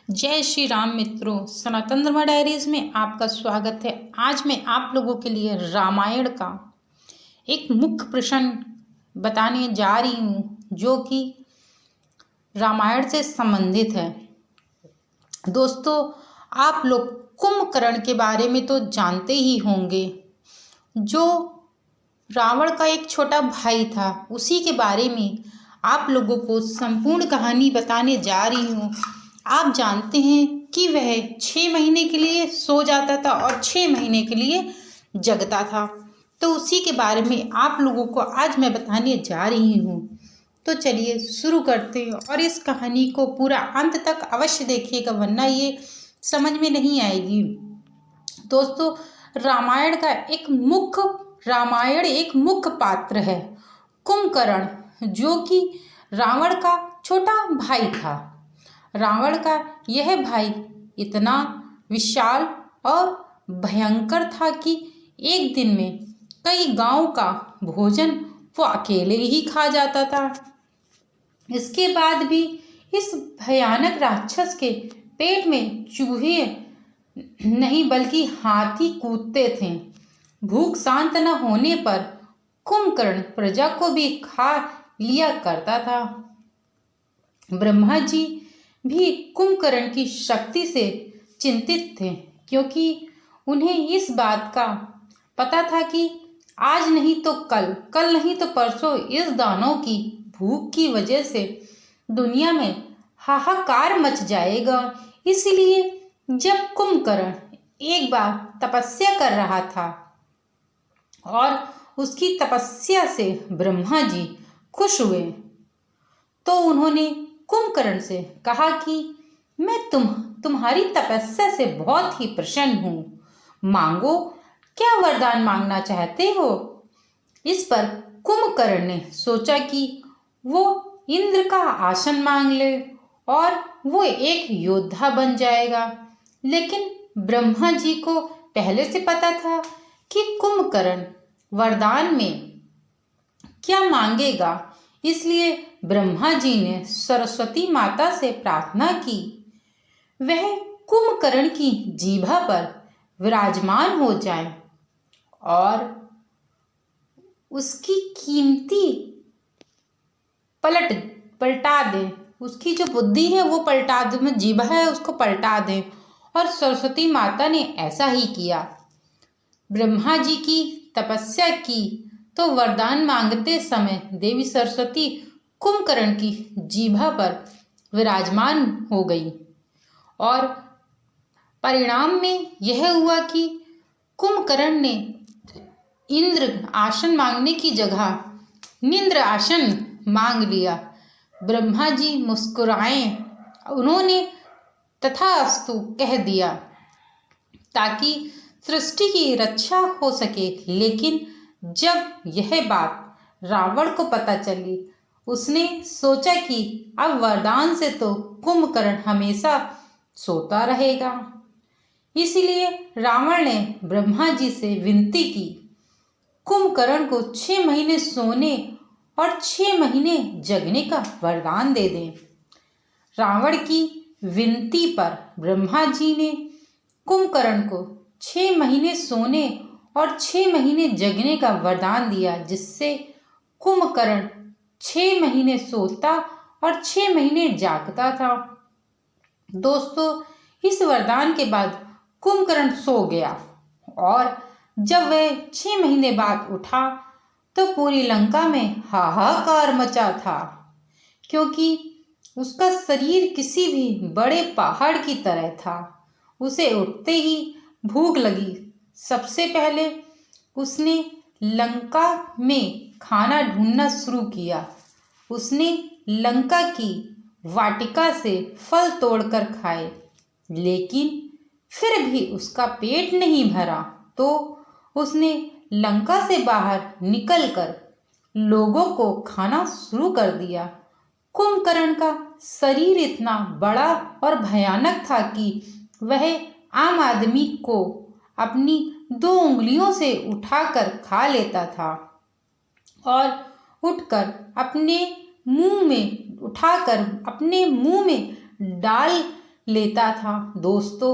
जय श्री राम मित्रों, सनातन धर्म डायरीज में आपका स्वागत है। आज मैं आप लोगों के लिए रामायण का एक मुख्य प्रश्न बताने जा रही हूँ जो कि रामायण से संबंधित है। दोस्तों, आप लोग कुंभकर्ण के बारे में तो जानते ही होंगे, जो रावण का एक छोटा भाई था। उसी के बारे में आप लोगों को संपूर्ण कहानी बताने जा रही हूँ। आप जानते हैं कि वह 6 महीने के लिए सो जाता था और 6 महीने के लिए जगता था। तो उसी के बारे में आप लोगों को आज मैं बताने जा रही हूँ। तो चलिए शुरू करते हैं और इस कहानी को पूरा अंत तक अवश्य देखिएगा, वरना ये समझ में नहीं आएगी। दोस्तों, रामायण एक मुख्य पात्र है कुंभकर्ण, जो कि रावण का छोटा भाई था। रावण का यह भाई इतना विशाल और भयंकर था कि एक दिन में कई गांव का भोजन वो अकेले ही खा जाता था। इसके बाद भी इस भयानक राक्षस के पेट में चूहे नहीं बल्कि हाथी कूदते थे। भूख शांत न होने पर कुंभकर्ण प्रजा को भी खा लिया करता था। ब्रह्मा जी भी कुंभकर्ण की शक्ति से चिंतित थे, क्योंकि उन्हें इस बात का पता था कि आज नहीं तो कल नहीं तो परसों इस दानव की भूख की वजह से दुनिया में हाहाकार मच जाएगा। इसलिए जब कुंभकर्ण एक बार तपस्या कर रहा था और उसकी तपस्या से ब्रह्मा जी खुश हुए, तो उन्होंने कुंभकर्ण से कहा कि मैं तुम्हारी तपस्या से बहुत ही प्रसन्न हूँ। मांगो, क्या वरदान मांगना चाहते हो? इस पर कुंभकर्ण ने सोचा कि वो इंद्र का आसन मांग ले और वो एक योद्धा बन जाएगा। लेकिन ब्रह्मा जी को पहले से पता था कि कुंभकर्ण वरदान में क्या मांगेगा। इसलिए ब्रह्मा जी ने सरस्वती माता से प्रार्थना की वह कुंभकर्ण की जीभा पर विराजमान हो जाए और उसकी कीमती पलटा दे। उसकी जो बुद्धि है वो पलटा दे, जीभा है उसको पलटा दे। और सरस्वती माता ने ऐसा ही किया। ब्रह्मा जी की तपस्या की तो वरदान मांगते समय देवी सरस्वती कुंभकर्ण की जीभा पर विराजमान हो गई और परिणाम में यह हुआ कि कुंभकर्ण ने इंद्र आसन मांगने की जगह निंद्र आसन मांग लिया। ब्रह्मा जी मुस्कुराए, उन्होंने तथास्तु कह दिया ताकि सृष्टि की रक्षा हो सके। लेकिन जब यह बात रावण को पता चली, उसने सोचा कि अब वरदान से तो कुंभकर्ण हमेशा सोता रहेगा। इसलिए रावण ने ब्रह्मा जी से विनती की कुंभकर्ण को 6 महीने सोने और 6 महीने जगने का वरदान दे दें। रावण की विनती पर ब्रह्मा जी ने कुंभकर्ण को 6 महीने सोने और 6 महीने जगने का वरदान दिया, जिससे कुंभकर्ण 6 महीने सोता और 6 महीने जागता था। दोस्तों, इस वरदान के बाद कुंभकर्ण सो गया और जब वह 6 महीने बाद उठा तो पूरी लंका में हाहाकार मचा था, क्योंकि उसका शरीर किसी भी बड़े पहाड़ की तरह था। उसे उठते ही भूख लगी। सबसे पहले उसने लंका में खाना ढूंढना शुरू किया। उसने लंका की वाटिका से फल तोड़कर खाए, लेकिन फिर भी उसका पेट नहीं भरा। तो उसने लंका से बाहर निकलकर लोगों को खाना शुरू कर दिया। कुंभकर्ण का शरीर इतना बड़ा और भयानक था कि वह आम आदमी को अपनी 2 उंगलियों से उठाकर खा लेता था और अपने मुंह में डाल लेता था। दोस्तों,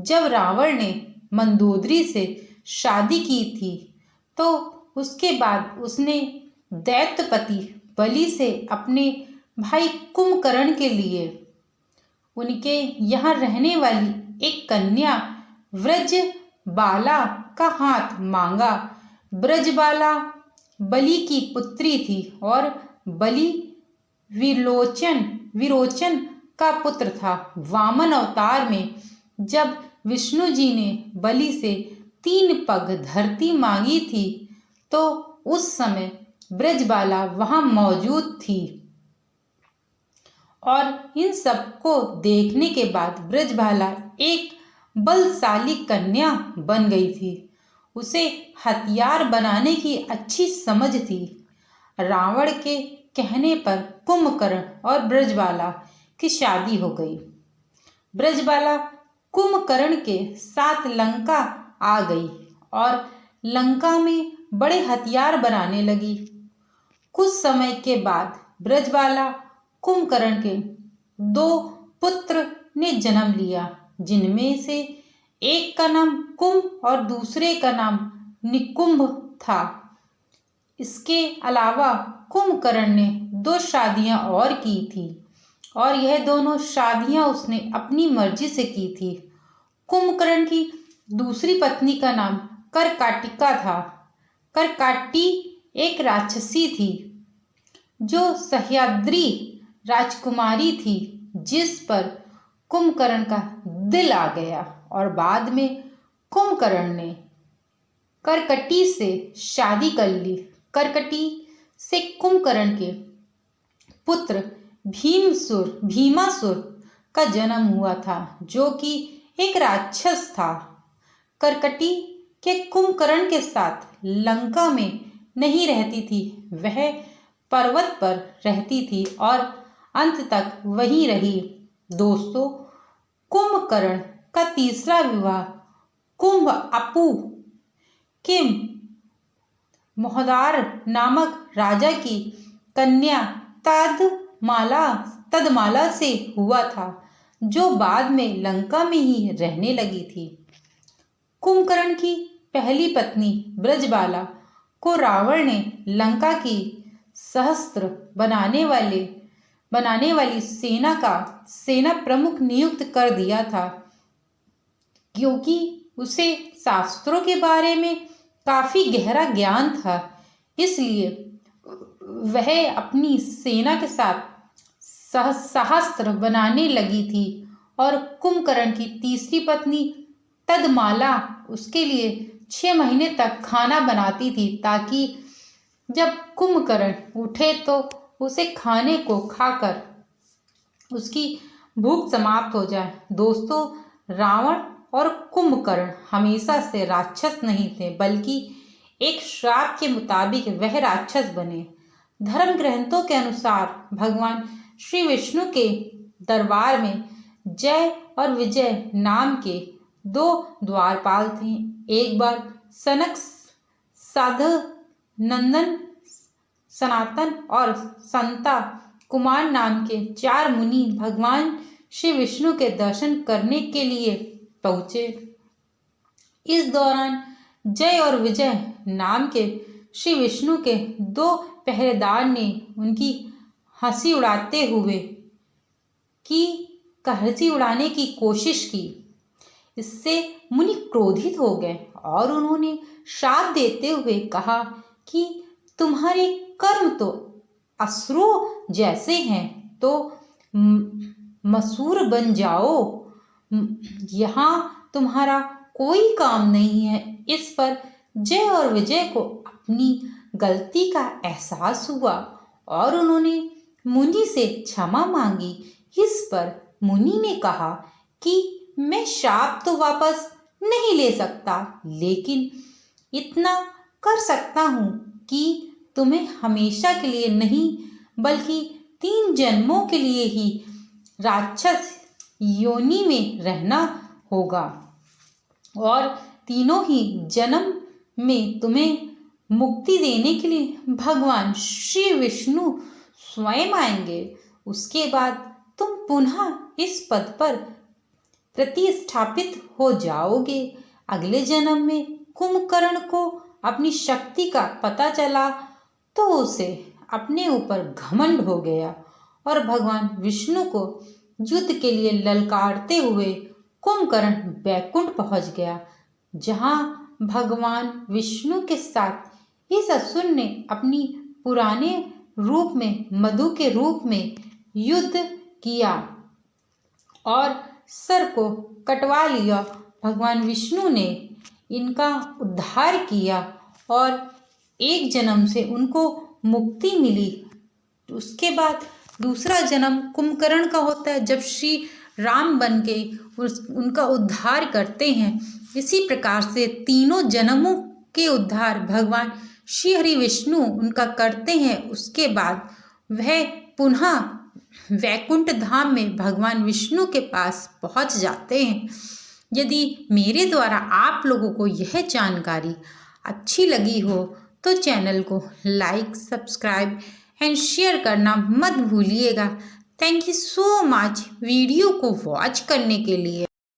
जब रावण ने मंदोदरी से शादी की थी तो उसके बाद उसने दैत्यपति बलि से अपने भाई कुंभकर्ण के लिए उनके यहाँ रहने वाली एक कन्या व्रजबाला का हाथ मांगा। व्रजबाला बलि की पुत्री थी और बलि विरोचन का पुत्र था। वामन अवतार में जब विष्णु जी ने बलि से 3 पग धरती मांगी थी तो उस समय ब्रजबाला वहां मौजूद थी और इन सबको देखने के बाद ब्रजबाला एक बलशाली कन्या बन गई थी। उसे हथियार बनाने की अच्छी समझ थी। रावण के कहने पर कुंभकर्ण और ब्रजबाला की शादी हो गई। ब्रजबाला कुंभकर्ण के साथ लंका आ गई और लंका में बड़े हथियार बनाने लगी। कुछ समय के बाद ब्रजबाला कुंभकर्ण के 2 पुत्र ने जन्म लिया, जिनमें से एक का नाम कुंभ और दूसरे का नाम निकुंभ था। इसके अलावा कुंभकर्ण ने 2 शादियां और की थी और यह दोनों शादियां उसने अपनी मर्जी से की थी। कुंभकर्ण की दूसरी पत्नी का नाम करकाटिका था। करकाटी एक राक्षसी थी जो सह्याद्री राजकुमारी थी, जिस पर कुंभकर्ण का दिल आ गया और बाद में कुंभकर्ण ने करकटी से शादी कर ली। करकटी से कुंभकर्ण के पुत्र भीमासुर का जन्म हुआ था, जो कि एक राक्षस था। करकटी के कुंभकर्ण के साथ लंका में नहीं रहती थी, वह पर्वत पर रहती थी और अंत तक वहीं रही। दोस्तों, कुंभकर्ण का तीसरा विवाह कुंभ अपू के मोहदार नामक राजा की कन्या तदमाला से हुआ था, जो बाद में लंका में ही रहने लगी थी। कुंभकर्ण की पहली पत्नी ब्रजबाला को रावण ने लंका की सहस्त्र बनाने वाली सेना प्रमुख नियुक्त कर दिया था, क्योंकि उसे शास्त्रों के बारे में काफी गहरा ज्ञान था। इसलिए वह अपनी सेना के साथ सहस्त्र बनाने लगी थी और कुंभकर्ण की तीसरी पत्नी तदमाला उसके लिए 6 महीने तक खाना बनाती थी, ताकि जब कुंभकर्ण उठे तो उसे खाने को खाकर उसकी भूख समाप्त हो जाए। दोस्तों, रावण और कुंभकर्ण हमेशा से राक्षस नहीं थे, बल्कि एक श्राप के मुताबिक वह राक्षस बने। धर्म ग्रंथों के अनुसार भगवान श्री विष्णु के दरबार में जय और विजय नाम के 2 द्वारपाल थे। एक बार सनक, साधनंदन, सनातन और संता कुमार नाम के 4 मुनि भगवान श्री विष्णु के दर्शन करने के लिए पहुँचे। इस दौरान जय और विजय नाम के श्री विष्णु के 2 पहरेदार ने उनकी हंसी उड़ाने की कोशिश की। इससे मुनि क्रोधित हो गए और उन्होंने शाप देते हुए कहा कि तुम्हारे कर्म तो असुरों जैसे हैं, तो मसूर बन जाओ, यहाँ तुम्हारा कोई काम नहीं है। इस पर जय और विजय को अपनी गलती का एहसास हुआ और उन्होंने मुनि से क्षमा मांगी। इस पर मुनि ने कहा कि मैं शाप तो वापस नहीं ले सकता, लेकिन इतना कर सकता हूँ कि तुम्हें हमेशा के लिए नहीं बल्कि 3 जन्मों के लिए ही राक्षस योनि में रहना होगा और तीनों ही जन्म में तुम्हें मुक्ति देने के लिए भगवान श्री विष्णु स्वयं आएंगे। उसके बाद तुम पुनः इस पद पर प्रतिस्थापित हो जाओगे। अगले जन्म में कुंभकर्ण को अपनी शक्ति का पता चला तो उसे अपने ऊपर घमंड हो गया और भगवान विष्णु को युद्ध के लिए ललकारते हुए कुंभकर्ण बैकुंठ पहुंच गया, जहां भगवान विष्णु के साथ इस असुर ने अपनी पुराने रूप में मधु के रूप में युद्ध किया और सर को कटवा लिया। भगवान विष्णु ने इनका उद्धार किया और एक जन्म से उनको मुक्ति मिली। उसके बाद दूसरा जन्म कुंभकर्ण का होता है, जब श्री राम बन के उनका उद्धार करते हैं। इसी प्रकार से तीनों जन्मों के उद्धार भगवान श्री हरि विष्णु उनका करते हैं। उसके बाद वह पुनः वैकुंठ धाम में भगवान विष्णु के पास पहुंच जाते हैं। यदि मेरे द्वारा आप लोगों को यह जानकारी अच्छी लगी हो तो चैनल को लाइक, सब्सक्राइब एंड शेयर करना मत भूलिएगा। Thank you so much video को वॉच करने के लिए।